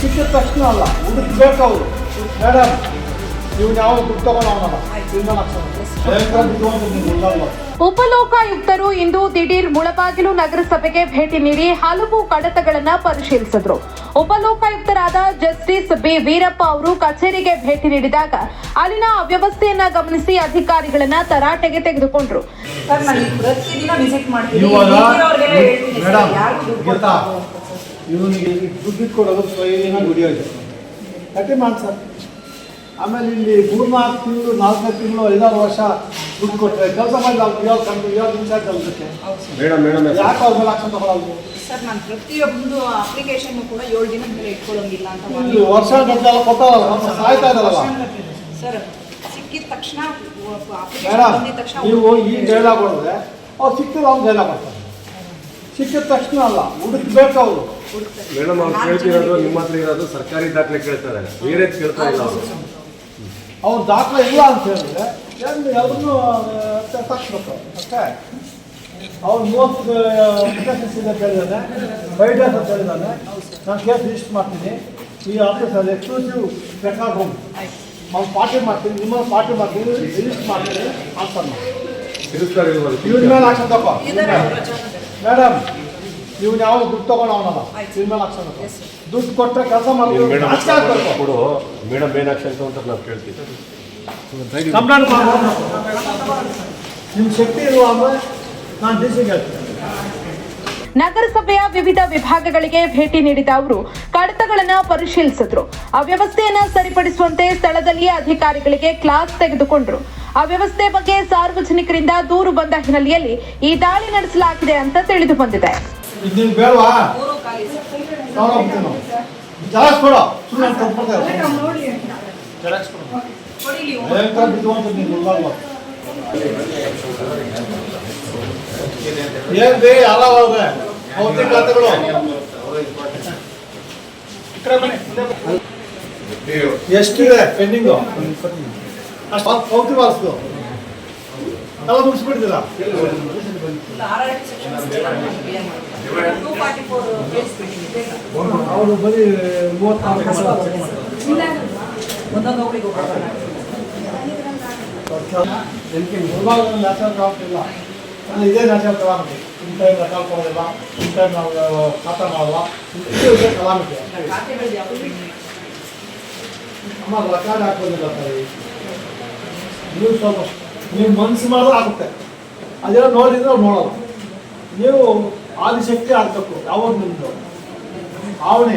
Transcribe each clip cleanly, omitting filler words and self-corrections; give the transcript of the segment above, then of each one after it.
ಸಿಕ್ಕಿದ ತಕ್ಷಣ ಅಲ್ಲ, ಹುಡುಕ್ಬೇಕು ಅವರು. ಮೇಡಮ್, ನೀವು ಯಾವ ದುಡ್ಡು ತಗೊಳ್ಳೋಣಲ್ಲ, ಉಪಲೋಕಾಯುಕ್ತರು ಇಂದು ದಿಢೀರ್ ಮುಳಬಾಗಿಲು ನಗರಸಭೆಗೆ ಭೇಟಿ ನೀಡಿ ಹಲವು ಕಡತಗಳನ್ನು ಪರಿಶೀಲಿಸಿದರು. ಉಪಲೋಕಾಯುಕ್ತರಾದ ಜಸ್ಟಿಸ್ ಬಿ ವೀರಪ್ಪ ಅವರು ಕಚೇರಿಗೆ ಭೇಟಿ ನೀಡಿದಾಗ ಅಲ್ಲಿನ ಅವ್ಯವಸ್ಥೆಯನ್ನ ಗಮನಿಸಿ ಅಧಿಕಾರಿಗಳನ್ನ ತರಾಟೆಗೆ ತೆಗೆದುಕೊಂಡ್ರು. ಇವನಿಗೆ ದುಡ್ಡು ಕೊಡೋದು ಸ್ವಯಂ ದುಡಿಯೋದು ಕಟ್ಟಿ ಮಾಡಿ ಸರ್. ಆಮೇಲೆ ಇಲ್ಲಿ 3-4 ತಿಂಗಳು 4 ತಿಂಗಳು 5-6 ವರ್ಷ ದುಡ್ಡು ಕೊಟ್ಟರೆ ಕೆಲಸ ಮಾಡಿ ಇವಾಗ ನಿಮಿಷ ಕೆಲಸಕ್ಕೆ ಯಾಕೆ ಅವ್ರ ಮೇಲೆ ಆಕ್ಷನ್ ತಗೊಳ್ಳೋದು ಸರ್? ನಾನು ಪ್ರತಿಯೊಂದು ಅಪ್ಲಿಕೇಶನ್ ಕೂಡ 7 ದಿನದ ಮೇಲೆ ಇಟ್ಕೊಳ್ಳೋಂಗಿಲ್ಲ ಅಂತ ವರ್ಷ ಗಂಟೆಲ್ಲ ಕೊಟ್ಟಾರಲ್ಲ, ಸಾಯ್ತಾ ಇದಾರಲ್ಲ ಸರ್. ಸಿಕ್ಕಿದ ತಕ್ಷಣ ನೀವು ಈ ಡೈಲಾಗ್ ಹೊಡೆದ್ರೆ ಅವ್ರು ಸಿಕ್ಕಿದ್ರೆ ಅವ್ರು ಡೈಲಾಗ್ ಮಾಡ್ತಾರೆ. ಸಿಕ್ಕಿದ ತಕ್ಷಣ ಅಲ್ಲ, ಹುಡುಕ್ಬೇಕು ಅವರು. ಮೇಡಮ್, ಅವ್ರು ಕೇಳ್ತಿರೋದು ನಿಮ್ಮ ಹತ್ರ ಇರೋದು ಸರ್ಕಾರಿ ದಾಖಲೆ ಕೇಳ್ತಾರೆ, ಬೇರೆ ಕೇಳ್ತಾ ಇಲ್ಲ. ಅವ್ರ ದಾಖಲೆ ಇಲ್ಲ ಅಂತ ಹೇಳಿದ್ರೆ ಎಲ್ಲರೂ ತಕ್ಷಬೇಕು ಅಷ್ಟೇ. ಅವ್ರು 30 ಅಪ್ಲಿಕೇಶನ್ಸ್ ಇದೆ ಅಂತ ಹೇಳಿದಾನೆ, 5 ಡೇಸ್ ಅಂತ ಹೇಳಿದಾನೆ. ನಾನು ಕೇಸ್ ರಿಜಿಸ್ಟರ್ ಮಾಡ್ತೀನಿ ಈ ಆಫೀಸಲ್ಲಿ, ಎಕ್ಸ್ಕ್ಲೂಸಿವ್ ರೆಕಾರ್ಡ್ ರೂಮ್. ಅವ್ನು ಪಾರ್ಟಿ ಮಾಡ್ತೀನಿ, ನಿಮ್ಮ ಪಾರ್ಟಿ ಮಾಡ್ತೀನಿ, ರಿಜಿಸ್ಟರ್ ಮಾಡ್ತೀನಿ ಆನ್ಸರ್ ಮಾಡಿ ಇವ್ರ ಮೇಲೆ ಆಕ್ಷನ್ ತಗೋ. ಮೇಡಮ್, ನೀವು ಯಾವ ದುಡ್ಡು ತಗೊಳ್ಳೋಣಲ್ಲ, ಇವ್ರ ಮೇಲೆ ಆಕ್ಷನ್ ತಗೋ. ದುಡ್ಡು ಕೊಟ್ಟರೆ ಕೆಲಸ ಮಾಡ್ತೀವಿ. ಕೊಡು ಮೇಡಮ್, ಏನು ಆಕ್ಷನ್ ಅಂತ ನಾವು ಕೇಳ್ತೀವಿ. ಕಂಪ್ಲೇಂಟ್ ನಿಮ್ಮ ಶಕ್ತಿ ಇರುವ ಅಂದರೆ ನಾನು ಡಿಸಿಗೆ ಹೇಳ್ತೀನಿ. ನಗರಸಭೆಯ ವಿವಿಧ ವಿಭಾಗಗಳಿಗೆ ಭೇಟಿ ನೀಡಿದ ಅವರು ಕಡತಗಳನ್ನು ಪರಿಶೀಲಿಸಿದ್ರು. ಅವ್ಯವಸ್ಥೆಯನ್ನ ಸರಿಪಡಿಸುವಂತೆ ಸ್ಥಳದಲ್ಲಿ ಅಧಿಕಾರಿಗಳಿಗೆ ಕ್ಲಾಸ್ ತೆಗೆದುಕೊಂಡ್ರು. ಅವ್ಯವಸ್ಥೆ ಬಗ್ಗೆ ಸಾರ್ವಜನಿಕರಿಂದ ದೂರು ಬಂದ ಹಿನ್ನೆಲೆಯಲ್ಲಿ ಈ ದಾಳಿ ನಡೆಸಲಾಗಿದೆ ಅಂತ ತಿಳಿದು ಬಂದಿದೆ. ಎಷ್ಟಿದೆ ಪೆಂಡಿಂಗು? ಅಷ್ಟು ಪೌತಿ ಬಾರಿಸ್ದು ಎಲ್ಲ ಮುಗಿಸ್ಬಿಡ್ತೀರಾ? ಅವರು ಬರೀ 34 ನ್ಯಾಷನಲ್ ಆಗ್ತಿಲ್ಲ. ಇದೇ national calamity. In time record ಕೊಡೋದಿಲ್ಲ, ಇನ್ ಟೈಮ್ ನಾವು ಖಾತಾ ಮಾಡಲ್ಲ, ಇದೇ ಕಲಾಮಿಟಿ. ಅಮ್ಮ ರೆಕಾರ್ಡ್ ಹಾಕೋದಿಲ್ಲ ಸರಿ. ನೀವು ಸ್ವಲ್ಪ ನೀವು ಮನಸ್ಸು ಮಾಡಿದ್ರೆ ಆಗುತ್ತೆ. ಅದೆಲ್ಲ ನೋಡಿದ್ರೆ ಅವ್ರು ನೋಡಲ್ಲ. ನೀವು ಆದಿಶಕ್ತಿ ಆಗಬೇಕು. ಯಾವಾಗ ನಿಮ್ಮದು ಆವಣೆ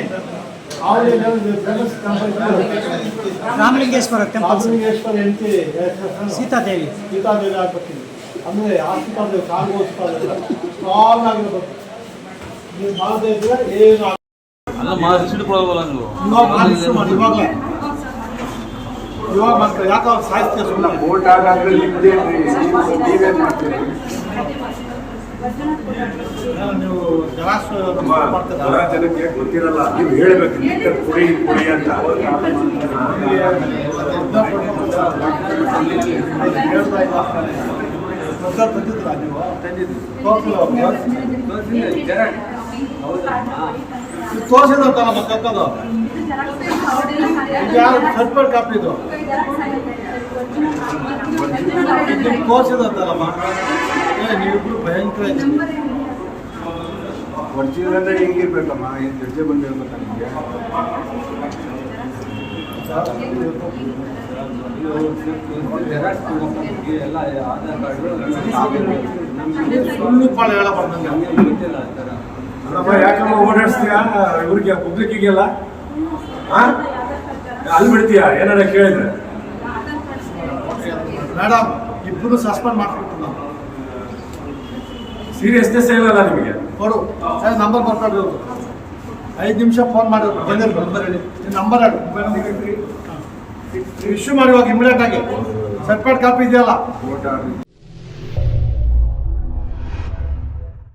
ರಾಮಲಿಂಗೇಶ್ವರ ಹೆಂಡತಿ ಸೀತಾದೇವಿ ಆಗ್ಬೇಕಿಲ್ಲ ಅಂದರೆ ಆಸ್ತಿಕಾರ್ದೇವಿ ಕಾಲ್ಗೋಸ್ಕರ ಸ್ಟ್ರಾಂಗ್ ಆಗಿರ್ಬೇಕು. ನೀವು ಮಾಡದೇ ಇದ್ರೆ ಏನು ಇವಾಗ ಮಾಡ್ತಾರೆ. ಯಾಕೆ ಅವ್ರು ಸಾಹಿತ್ಯ ಸುಮ್ಮನೆ ವೋಟ್ ಆಗಾದ್ರೆ ನೀವೇನು ಮಾಡ್ತೀರಿ? ನೀವು ಜನಕ್ಕೆ ಗೊತ್ತಿರಲ್ಲ, ನೀವು ಹೇಳಬೇಕು ಕೊಡಿ ಕೊಡಿ ಅಂತ. ತೋರಿಸಿದಂತಲ್ಲ ಮತ್ತದು ಯಾರು ಸರ್ಟಿಫಿಕೇಟ್ ಕಾಪಿದು ತೋರಿಸಿದಂತಲ್ಲಮ್ಮ. ನೀವಿಬ್ರು ಭಯಂಕರ ಒರಿಜಿನಲ್ ಅಂದ್ರೆ ಹೆಂಗಿರ್ಬೇಕಮ್ಮ? ಏನು ಹೆಜ್ಜೆ ಬಂದಿರ್ಬೇಕಾ ನಿಮಗೆ? ಸುಳ್ಳು ಪಾಳು ಹೇಳ ಬಂದಂಗೆ ಯಾಕಮ್ಮ ಓಡಾಡಿಸ್ತೀಯಾ ಇವ್ರಿಗೆ ಪಬ್ಲಿಕ್ಕಿಗೆಲ್ಲ? ಅಲ್ಲಿ ಬಿಡ್ತೀಯಾ ಏನಾರ ಕೇಳಿದ್ರೆ? ಮೇಡಮ್, ಇಬ್ಬರು ಸಸ್ಪೆಂಡ್ ಮಾಡ್ಬಿಟ್ಟು ನಾನು ಸೀರಿಯಸ್ನೆಸ್ ಇಲ್ಲಲ್ಲ ನಿಮಗೆ? ಕೊಡು ಸರ್, ನಂಬರ್ ಬರ್ಕೊಂಡಿರೋದು 5 ನಿಮಿಷ ಫೋನ್ ಮಾಡಿರೋದು ಬಂದಿರೋದು. ನಂಬರ್ ಹೇಳಿ, ನಂಬರ್ ಹೇಳಿ. ಇಶ್ಯೂ ಮಾಡುವಾಗ ಇಮಿಡಿಯೇಟ್ ಆಗಿ ಸರ್ಟಿಫಿಕೇಟ್ ಕಾಪಿ ಇದೆಯಲ್ಲ